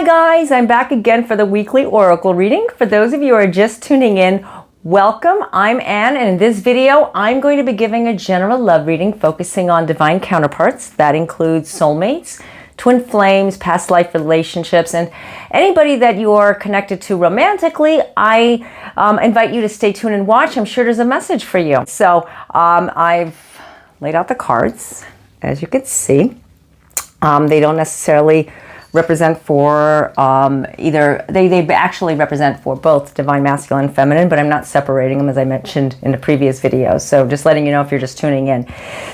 Hi guys, I'm back again for the weekly oracle reading. For those of you who are just tuning in, welcome. I'm Anne, and in this video I'm going to be giving a general love reading focusing on divine counterparts. That includes soulmates, twin flames, past life relationships, and anybody that you are connected to romantically. I invite you to stay tuned and watch. I'm sure there's a message for you. So I've laid out the cards, as you can see. They don't necessarily represent for either, they actually represent for both divine masculine and feminine, but I'm not separating them as I mentioned in the previous videos. So just letting you know if you're just tuning in.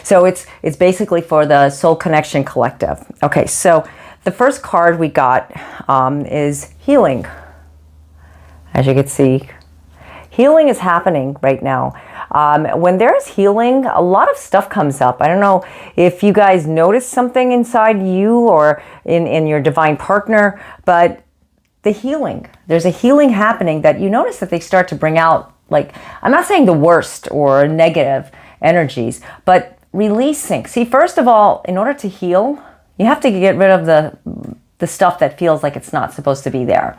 So it's basically for the Soul Connection Collective. Okay, so the first card we got is healing. As you can see, healing is happening right now. When there's healing, a lot of stuff comes up. I don't know if you guys notice something inside you or in your divine partner, but the healing, there's a healing happening that you notice that they start to bring out, like, I'm not saying the worst or negative energies, but releasing. See, first of all, in order to heal, you have to get rid of the stuff that feels like it's not supposed to be there.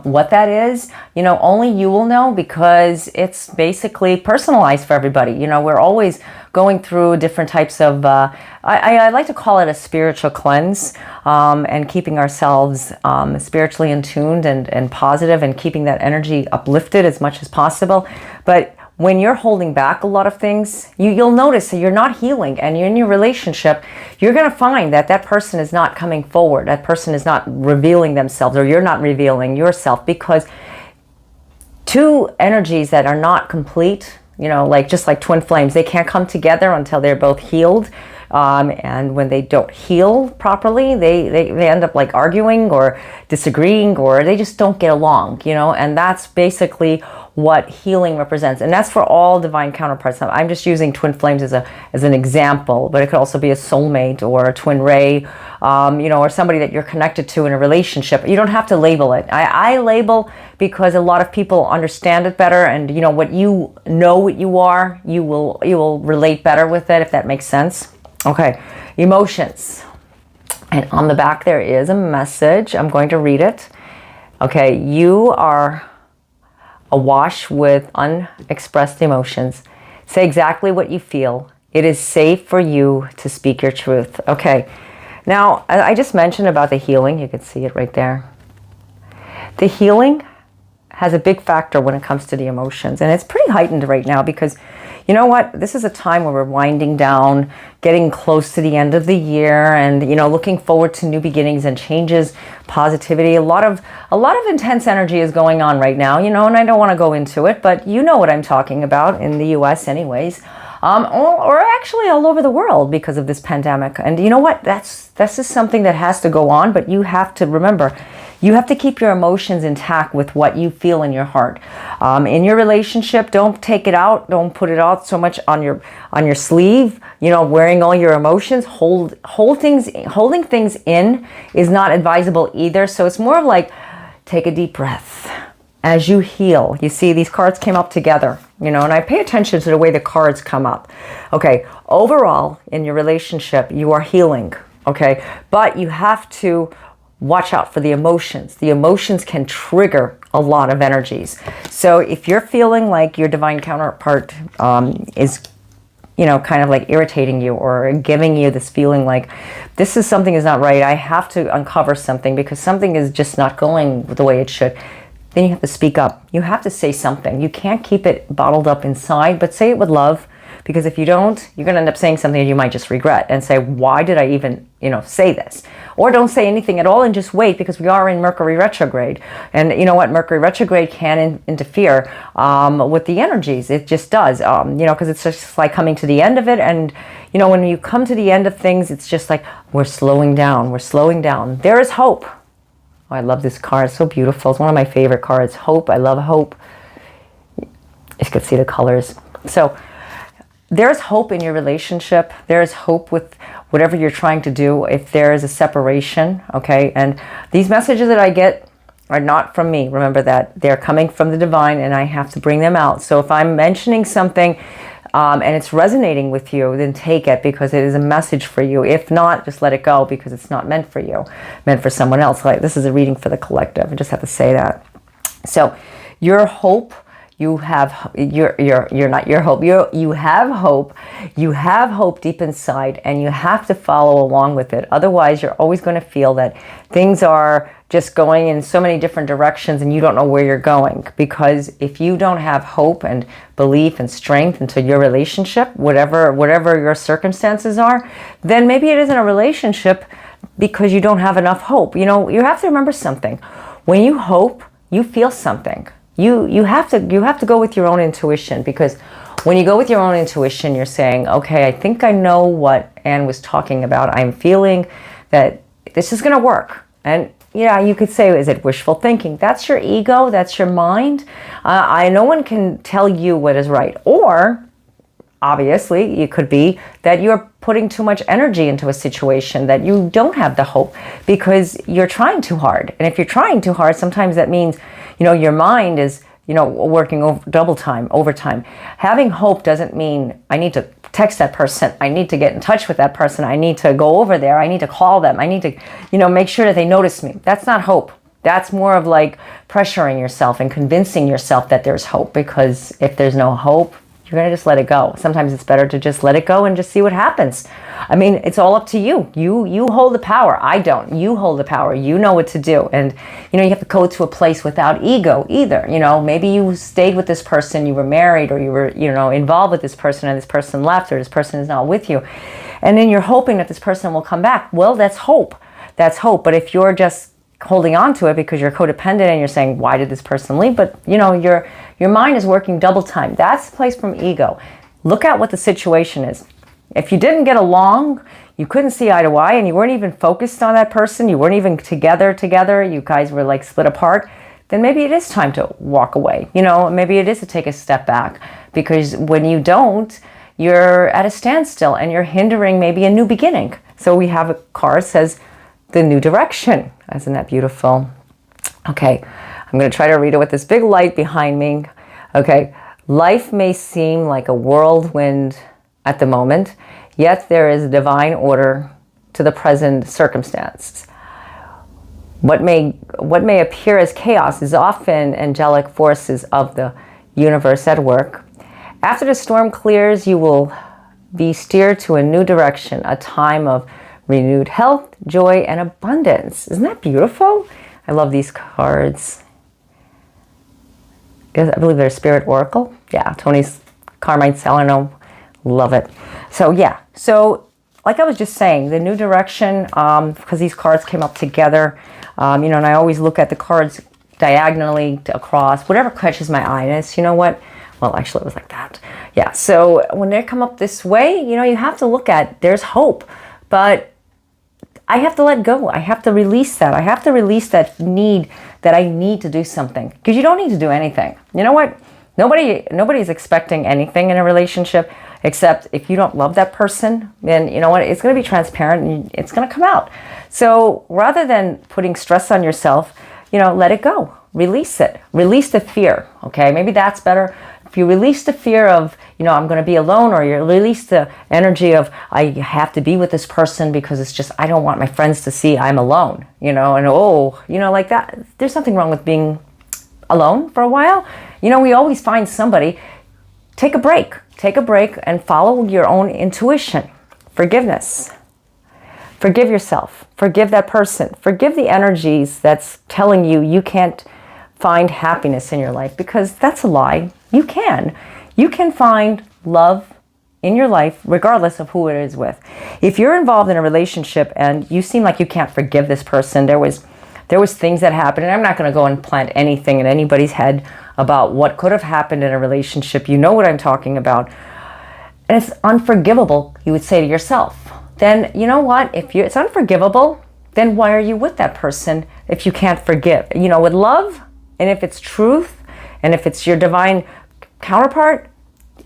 What that is, only you will know, because it's basically personalized for everybody. We're always going through different types of, I like to call it a spiritual cleanse, and keeping ourselves spiritually in tuned and positive, and keeping that energy uplifted as much as possible. But when you're holding back a lot of things, you'll notice that you're not healing, and you're in your relationship, you're going to find that that person is not coming forward. That person is not revealing themselves, or you're not revealing yourself, because two energies that are not complete, just like twin flames, they can't come together until they're both healed. And when they don't heal properly, they end up like arguing or disagreeing, or they just don't get along, and that's basically what healing represents. And that's for all divine counterparts. Now, I'm just using twin flames as an example, but it could also be a soulmate or a twin ray, or somebody that you're connected to in a relationship. You don't have to label it. I label because a lot of people understand it better, and what you are, you will relate better with it, if that makes sense. Okay, emotions. And on the back there is a message. I'm going to read it. Okay, you are awash with unexpressed emotions. Say exactly what you feel. It is safe for you to speak your truth. Okay, now I just mentioned about the healing. You can see it right there. The healing has a big factor when it comes to the emotions, and it's pretty heightened right now, because you know what? This is a time where we're winding down, getting close to the end of the year, and looking forward to new beginnings and changes, positivity. A lot of intense energy is going on right now, and I don't want to go into it, but you know what I'm talking about in the US anyways, or actually all over the world because of this pandemic. And you know what? That's just something that has to go on, but you have to remember, you have to keep your emotions intact with what you feel in your heart. In your relationship, don't take it out. Don't put it out so much on your sleeve. Wearing all your emotions, holding things in is not advisable either. So it's more of like, take a deep breath as you heal. You see, these cards came up together, and I pay attention to the way the cards come up. Okay, overall in your relationship, you are healing. Okay, but you have to watch out for the emotions. The emotions can trigger a lot of energies. So if you're feeling like your divine counterpart is, kind of like irritating you, or giving you this feeling like this is something is not right, I have to uncover something because something is just not going the way it should, then you have to speak up. You have to say something. You can't keep it bottled up inside, but say it with love. Because if you don't, you're going to end up saying something that you might just regret and say, why did I even, say this? Or don't say anything at all and just wait, because we are in Mercury Retrograde. And you know what? Mercury Retrograde can interfere with the energies. It just does, because it's just like coming to the end of it. And, when you come to the end of things, it's just like, we're slowing down. We're slowing down. There is hope. Oh, I love this card. It's so beautiful. It's one of my favorite cards. Hope. I love hope. You can see the colors. So there's hope in your relationship. There's hope with whatever you're trying to do. If there is a separation, okay? And these messages that I get are not from me. Remember that. They're coming from the divine, and I have to bring them out. So if I'm mentioning something and it's resonating with you, then take it because it is a message for you. If not, just let it go because it's not meant for you, meant for someone else. Like, this is a reading for the collective. I just have to say that. So your hope, you have, you're not your hope. You have hope. You have hope deep inside, and you have to follow along with it. Otherwise, you're always going to feel that things are just going in so many different directions and you don't know where you're going. Because if you don't have hope and belief and strength into your relationship, whatever your circumstances are, then maybe it isn't a relationship because you don't have enough hope. You know, you have to remember something. When you hope, you feel something. You have to go with your own intuition, because when you go with your own intuition, you're saying, okay, I think I know what Anne was talking about. I'm feeling that this is going to work. And yeah, you could say, is it wishful thinking? That's your ego. That's your mind. No one can tell you what is right. Or obviously, it could be that you're putting too much energy into a situation, that you don't have the hope because you're trying too hard. And if you're trying too hard, sometimes that means, your mind is, working overtime. Having hope doesn't mean I need to text that person. I need to get in touch with that person. I need to go over there. I need to call them. I need to, make sure that they notice me. That's not hope. That's more of like pressuring yourself and convincing yourself that there's hope, because if there's no hope, you're going to just let it go. Sometimes it's better to just let it go and just see what happens. I mean, it's all up to you. You hold the power. I don't. You hold the power. You know what to do. And, you have to go to a place without ego either. Maybe you stayed with this person, you were married, or you were, involved with this person, and this person left, or this person is not with you. And then you're hoping that this person will come back. Well, that's hope. That's hope. But if you're just holding on to it because you're codependent and you're saying, why did this person leave? But, your mind is working double time. That's the place from ego. Look at what the situation is. If you didn't get along, you couldn't see eye to eye, and you weren't even focused on that person, you weren't even together, you guys were like split apart, then maybe it is time to walk away. Maybe it is to take a step back, because when you don't, you're at a standstill and you're hindering maybe a new beginning. So we have a card that says the new direction. Isn't that beautiful? Okay. I'm going to try to read it with this big light behind me. Okay. Life may seem like a whirlwind at the moment, yet there is a divine order to the present circumstance. What may appear as chaos is often angelic forces of the universe at work. After the storm clears, you will be steered to a new direction, a time of renewed health, joy, and abundance. Isn't that beautiful? I love these cards. I believe they're Spirit Oracle. Yeah, Tony's Carmine Salerno. Love it. So yeah, so like I was just saying, the new direction, because these cards came up together, and I always look at the cards diagonally across, whatever catches my eye. And it's, what? Well, actually it was like that. Yeah, so when they come up this way, you have to look at, there's hope, but I have to let go. I have to release that. I have to release that need that I need to do something, because you don't need to do anything. You know what? Nobody's expecting anything in a relationship, except if you don't love that person, then you know what? It's going to be transparent and it's going to come out. So rather than putting stress on yourself, let it go. Release it. Release the fear. Okay, maybe that's better. If you release the fear of, I'm going to be alone, or you release the energy of, I have to be with this person because it's just, I don't want my friends to see I'm alone, like that. There's something wrong with being alone for a while. We always find somebody. Take a break and follow your own intuition. Forgiveness. Forgive yourself. Forgive that person. Forgive the energies that's telling you can't find happiness in your life, because that's a lie. You can find love in your life regardless of who it is with. If you're involved in a relationship and you seem like you can't forgive this person, there was things that happened, and I'm not going to go and plant anything in anybody's head about what could have happened in a relationship. You know what I'm talking about. And it's unforgivable, you would say to yourself. Then, you know what? If it's unforgivable, then why are you with that person if you can't forgive? With love, and if it's truth, and if it's your divine counterpart,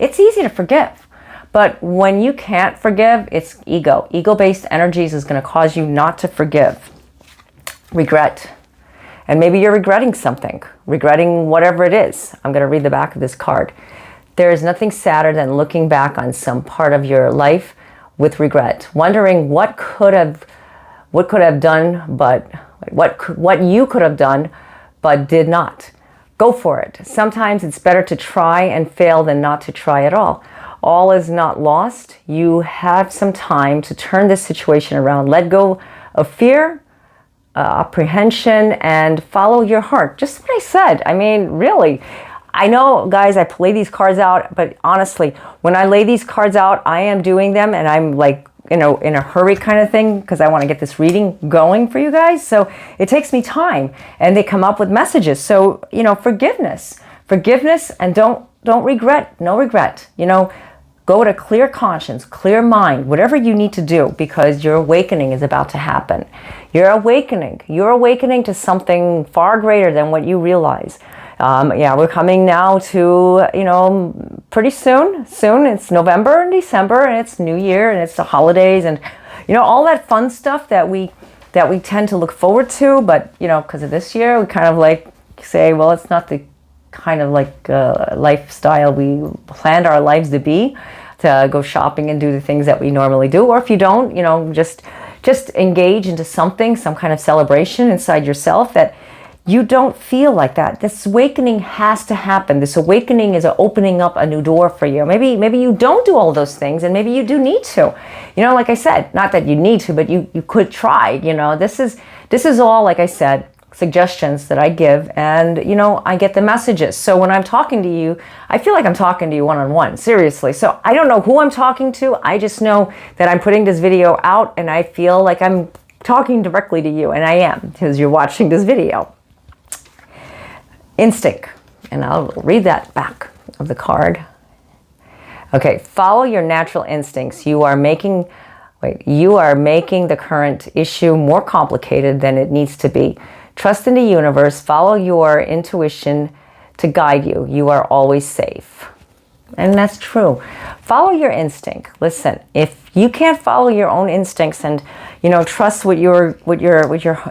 it's easy to forgive. But when you can't forgive, it's ego. Ego-based energies is going to cause you not to forgive. Regret. And maybe you're regretting something, regretting whatever it is. I'm going to read the back of this card. There is nothing sadder than looking back on some part of your life with regret, wondering what you could have done, but did not. Go for it. Sometimes it's better to try and fail than not to try at all. All is not lost. You have some time to turn this situation around. Let go of fear, apprehension, and follow your heart. Just what I said. I mean, really. I know, guys, I lay these cards out, but honestly, when I lay these cards out, I am doing them and I'm like, in a hurry kind of thing, because I want to get this reading going for you guys. So it takes me time, and they come up with messages. So, forgiveness, and don't regret, no regret, go with a clear conscience, clear mind, whatever you need to do, because your awakening is about to happen. You're awakening to something far greater than what you realize. We're coming now to, pretty soon. It's November and December, and it's New Year, and it's the holidays, and, all that fun stuff that we tend to look forward to. But, because of this year, we kind of like say, well, it's not the kind of like lifestyle we planned our lives to be, to go shopping and do the things that we normally do. Or if you don't, just engage into something, some kind of celebration inside yourself that you don't feel like that. This awakening has to happen. This awakening is opening up a new door for you. Maybe you don't do all those things, and maybe you do need to. Like I said, not that you need to, but you could try. This is all, like I said, suggestions that I give, and I get the messages. So when I'm talking to you, I feel like I'm talking to you one-on-one, seriously. So I don't know who I'm talking to. I just know that I'm putting this video out, and I feel like I'm talking directly to you, and I am, because you're watching this video. Instinct, and I'll read that back of the card. Okay, follow your natural instincts. You are making the current issue more complicated than it needs to be. Trust in the universe. Follow your intuition to guide you. You are always safe. And that's true. Follow your instinct. Listen, if you can't follow your own instincts and trust what your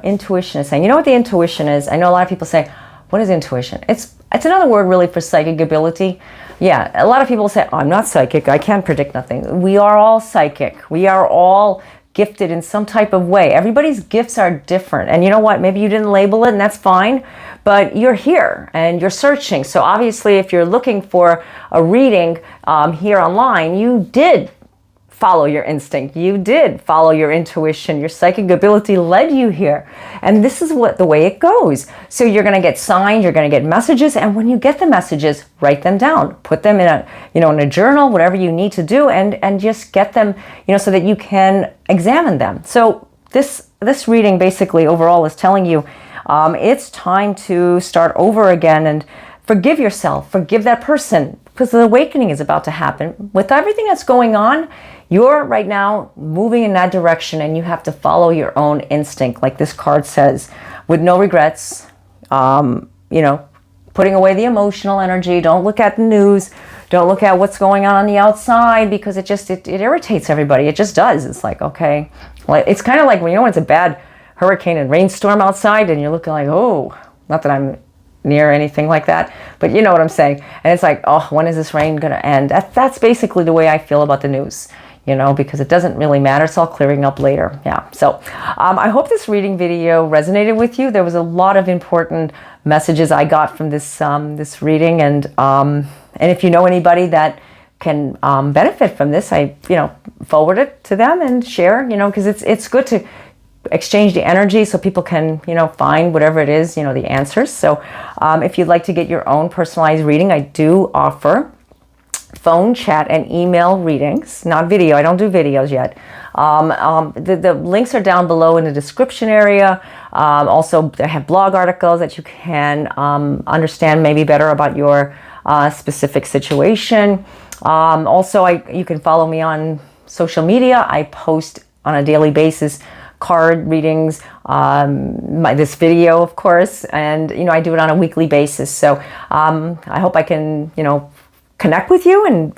intuition is saying. You know what the intuition is? I know a lot of people say, what is intuition? It's another word really for psychic ability. Yeah, a lot of people say, oh, I'm not psychic. I can't predict nothing. We are all psychic. We are all gifted in some type of way. Everybody's gifts are different. And you know what? Maybe you didn't label it, and that's fine. But you're here and you're searching. So obviously, if you're looking for a reading here online, you did follow your instinct. You did follow your intuition. Your psychic ability led you here. And this is the way it goes. So you're going to get signs, you're going to get messages. And when you get the messages, write them down, put them in a journal, whatever you need to do, and just get them, so that you can examine them. So this reading basically overall is telling you, it's time to start over again and forgive yourself, forgive that person, because the awakening is about to happen. With everything that's going on, you're right now moving in that direction, and you have to follow your own instinct, like this card says, with no regrets, putting away the emotional energy. Don't look at the news. Don't look at what's going on the outside, because it irritates everybody. It just does. It's like, okay. Well, it's kind of like when it's a bad hurricane and rainstorm outside, and you're looking like, oh, not that I'm near anything like that, but you know what I'm saying. And it's like, oh, when is this rain going to end? That's basically the way I feel about the news, because it doesn't really matter. It's all clearing up later. Yeah. So I hope this reading video resonated with you. There was a lot of important messages I got from this reading, and if you know anybody that can benefit from this, I forward it to them and share, because it's good to exchange the energy so people can find whatever it is, the answers. So if you'd like to get your own personalized reading, I do offer phone, chat, and email readings, not video. I don't do videos yet. The links are down below in the description area. Also, I have blog articles that you can understand maybe better about your specific situation. Also, you can follow me on social media. I post on a daily basis card readings, this video, of course, and I do it on a weekly basis. So I hope I can connect with you, and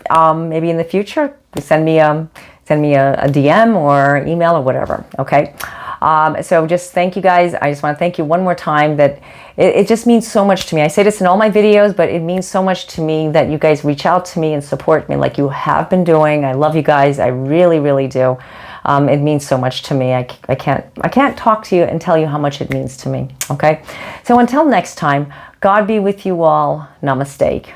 maybe in the future send me a DM or email or whatever. Okay. So just thank you guys. I just want to thank you one more time. That it just means so much to me. I say this in all my videos, but it means so much to me that you guys reach out to me and support me like you have been doing. I love you guys. I really, really do. It means so much to me. I can't talk to you and tell you how much it means to me. Okay. So until next time, God be with you all. Namaste.